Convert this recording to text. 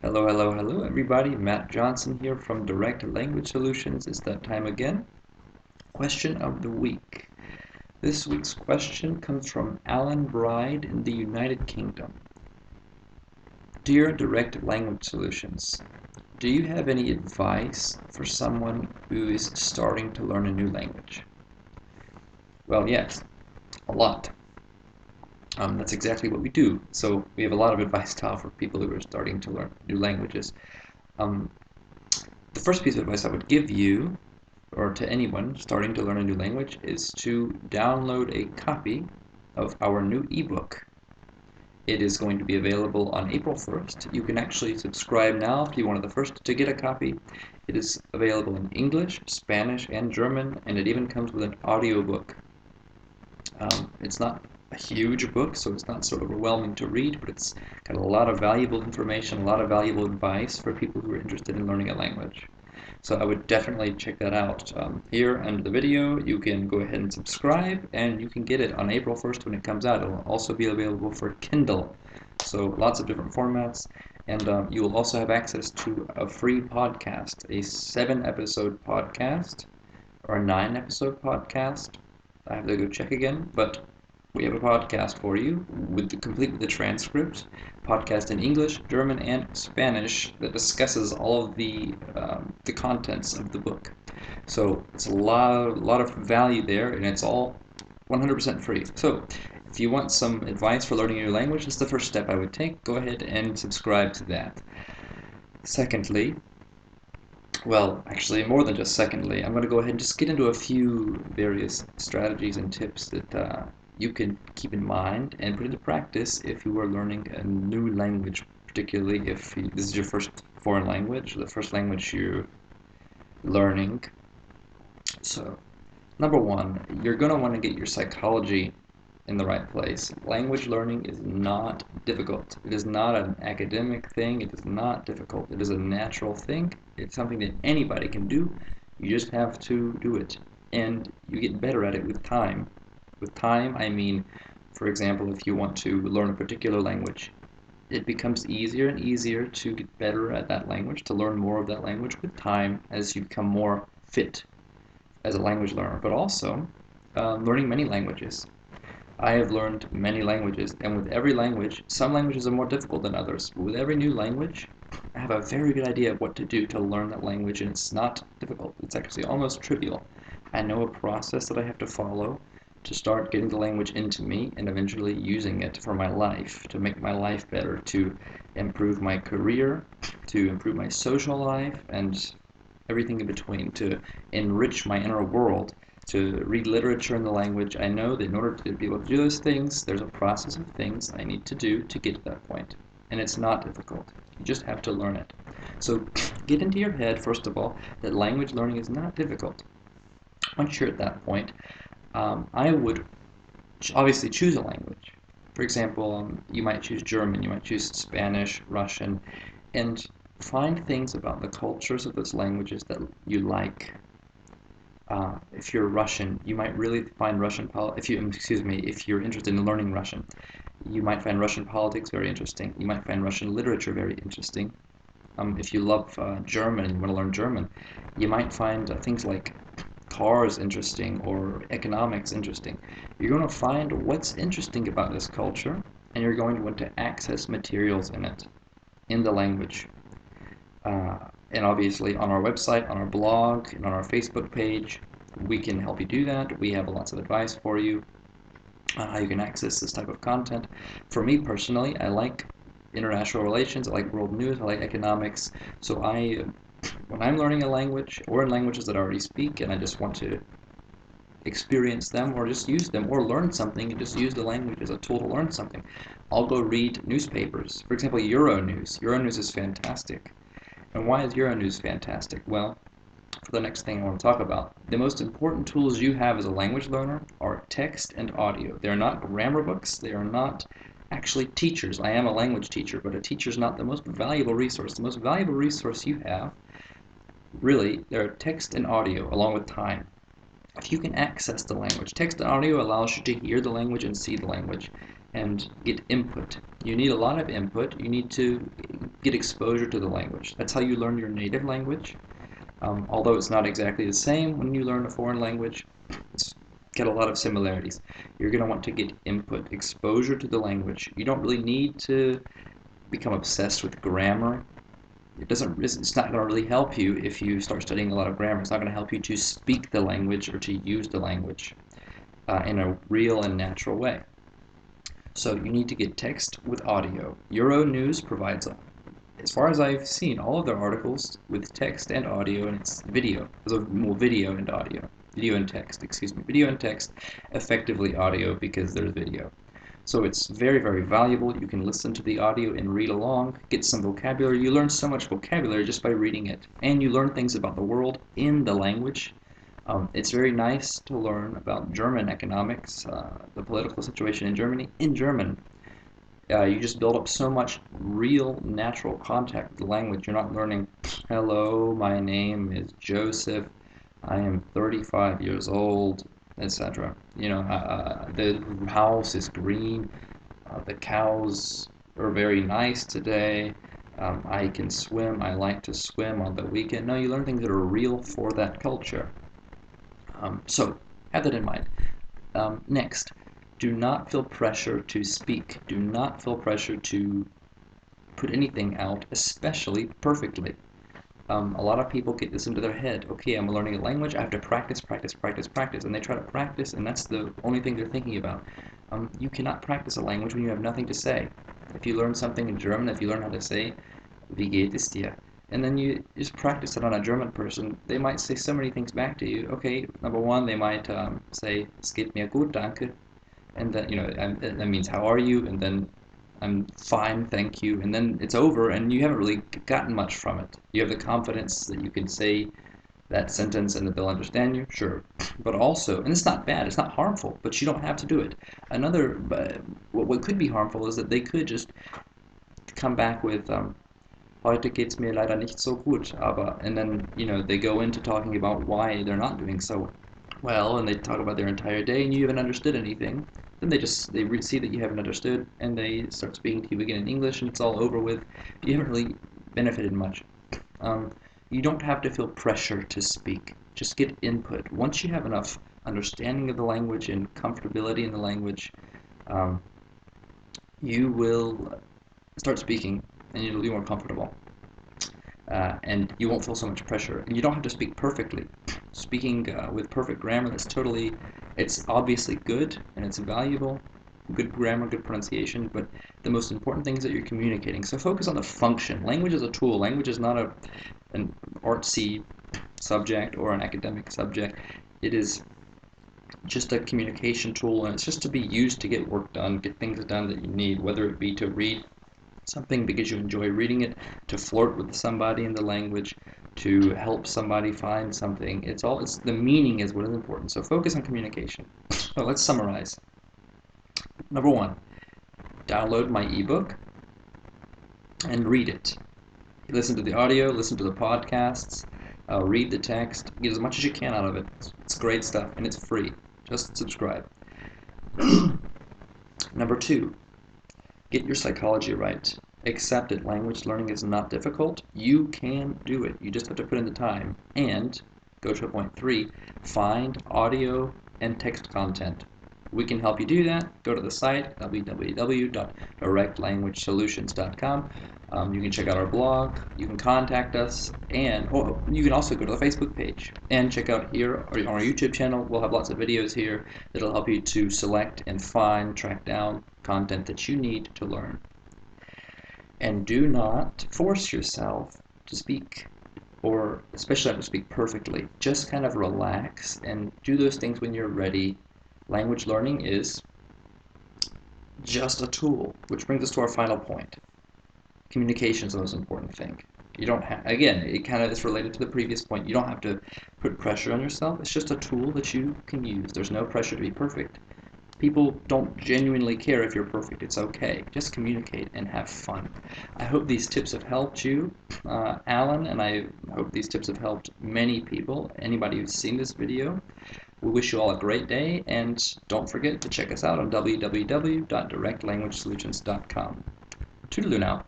Hello, hello, hello, everybody. Matt Johnson here from Direct Language Solutions. It's that time again. Question of the week. This week's question comes from Alan Bride in the United Kingdom. Dear Direct Language Solutions, do you have any advice for someone who is starting to learn a new language? Well, yes, a lot. That's exactly what we do. So we have a lot of advice to offer people who are starting to learn new languages. Um, the first piece of advice I would give you, or to anyone starting to learn a new language, is to download a copy of our new ebook. It is going to be available on April 1st. You can actually subscribe now if you're one of the first to get a copy. It is available in English, Spanish, and German, and it even comes with an audiobook. It's not a huge book, so it's not so overwhelming to read, but it's got a lot of valuable information, a lot of valuable advice for people who are interested in learning a language. So I would definitely check that out. Here under the video, you can go ahead and subscribe, and you can get it on April 1st when it comes out. It will also be available for Kindle, so lots of different formats. And you will also have access to a free podcast, a 7-episode podcast, or a 9-episode podcast. I have to go check again, but we have a podcast for you complete with the transcript, podcast in English, German, and Spanish that discusses all of the contents of the book. So it's a lot of value there, and it's all 100% free. So if you want some advice for learning a new language, that's the first step I would take. Go ahead and subscribe to that. Secondly, well, actually, more than just secondly, I'm going to go ahead and just get into a few various strategies and tips that you can keep in mind and put into practice if you are learning a new language, particularly if this is your first foreign language, the first language you're learning. So, number one, you're going to want to get your psychology in the right place. Language learning is not difficult. It is not an academic thing. It is not difficult. It is a natural thing. It's something that anybody can do. You just have to do it. And you get better at it with time. With time, I mean, for example, if you want to learn a particular language, it becomes easier and easier to get better at that language, to learn more of that language with time as you become more fit as a language learner. But also, learning many languages. I have learned many languages, and with every language, some languages are more difficult than others. But with every new language, I have a very good idea of what to do to learn that language, and it's not difficult. It's actually almost trivial. I know a process that I have to follow to start getting the language into me and eventually using it for my life, to make my life better, to improve my career, to improve my social life, and everything in between, to enrich my inner world, to read literature in the language. I know that in order to be able to do those things, there's a process of things I need to do to get to that point. And it's not difficult. You just have to learn it. So get into your head, first of all, that language learning is not difficult. Once you're at that point, I would obviously choose a language. For example, you might choose German, you might choose Spanish, Russian, and find things about the cultures of those languages that you like. If you're Russian, you might really find if you're interested in learning Russian, you might find Russian politics very interesting. You might find Russian literature very interesting. If you love German and you want to learn German, you might find things like cars interesting or economics interesting. You're going to find what's interesting about this culture, and you're going to want to access materials in it, in the language. And obviously on our website, on our blog, and on our Facebook page, we can help you do that. We have lots of advice for you on how you can access this type of content. For me personally, I like international relations, I like world news, I like economics. So when I'm learning a language, or in languages that I already speak, and I just want to experience them, or just use them, or learn something, and just use the language as a tool to learn something, I'll go read newspapers. For example, Euronews. Euronews is fantastic. And why is Euronews fantastic? Well, for the next thing I want to talk about, the most important tools you have as a language learner are text and audio. They're not grammar books. They are not actually teachers. I am a language teacher, but a teacher is not the most valuable resource. The most valuable resource you have, really, they're text and audio along with time. If you can access the language, text and audio allows you to hear the language and see the language and get input. You need a lot of input. You need to get exposure to the language. That's how you learn your native language. Although it's not exactly the same when you learn a foreign language, it's got a lot of similarities. You're going to want to get input, exposure to the language. You don't really need to become obsessed with grammar. It's not going to really help you if you start studying a lot of grammar. It's not going to help you to speak the language or to use the language in a real and natural way. So you need to get text with audio. Euronews provides, as far as I've seen, all of their articles with text and audio, and it's video. Well, video and audio. Video and text, excuse me. Video and text, effectively audio because there's video. So it's very, very valuable. You can listen to the audio and read along, get some vocabulary. You learn so much vocabulary just by reading it. And you learn things about the world in the language. It's very nice to learn about German economics, the political situation in Germany, in German. You just build up so much real, natural contact with the language. You're not learning, hello, my name is Joseph, I am 35 years old, etc. The house is green, the cows are very nice today, I can swim, I like to swim on the weekend. No, you learn things that are real for that culture. So, have that in mind. Next, do not feel pressure to speak. Do not feel pressure to put anything out, especially perfectly. A lot of people get this into their head. Okay, I'm learning a language, I have to practice, practice, practice, practice. And they try to practice, and that's the only thing they're thinking about. You cannot practice a language when you have nothing to say. If you learn something in German, if you learn how to say, wie geht es dir? And then you just practice it on a German person, they might say so many things back to you. Okay, number one, they might say, es geht mir gut, danke. And then, that means how are you? And then I'm fine, thank you. And then it's over, and you haven't really gotten much from it. You have the confidence that you can say that sentence and that they'll understand you, sure. But also, and it's not bad, it's not harmful, but you don't have to do it. What could be harmful is that they could just come back with, heute geht's mir leider nicht so gut, aber, and then, they go into talking about why they're not doing so well, and they talk about their entire day, and you haven't understood anything. Then they see that you haven't understood, and they start speaking to you again in English, and it's all over with. You haven't really benefited much. You don't have to feel pressure to speak. Just get input. Once you have enough understanding of the language and comfortability in the language, you will start speaking, and you'll be more comfortable. And you won't feel so much pressure. And you don't have to speak perfectly. Speaking with perfect grammar, it's obviously good and it's valuable. Good grammar, good pronunciation, but the most important thing is that you're communicating. So focus on the function. Language is a tool. Language is not an artsy subject or an academic subject. It is just a communication tool, and it's just to be used to get work done, get things done that you need, whether it be to read something because you enjoy reading it, to flirt with somebody in the language, to help somebody find something. It's the meaning is what is important. So focus on communication. So let's summarize. Number one, download my ebook and read it. Listen to the audio, listen to the podcasts, read the text, get as much as you can out of it. It's great stuff, and it's free. Just subscribe. Number two, get your psychology right. Accept it. Language learning is not difficult. You can do it. You just have to put in the time. And, go to point three, find audio and text content. We can help you do that. Go to the site, www.directlanguagesolutions.com. You can check out our blog, you can contact us, and you can also go to the Facebook page and check out here on our YouTube channel. We'll have lots of videos here that'll help you to select and find, track down content that you need to learn. And do not force yourself to speak, or especially not to speak perfectly. Just kind of relax and do those things when you're ready. Language learning is just a tool, which brings us to our final point. Communication is the most important thing. You don't have, again, it kind of is related to the previous point. You don't have to put pressure on yourself. It's just a tool that you can use. There's no pressure to be perfect. People don't genuinely care if you're perfect. It's okay. Just communicate and have fun. I hope these tips have helped you, Alan, and I hope these tips have helped many people, anybody who's seen this video. We wish you all a great day, and don't forget to check us out on www.directlanguagesolutions.com. Toodaloo now.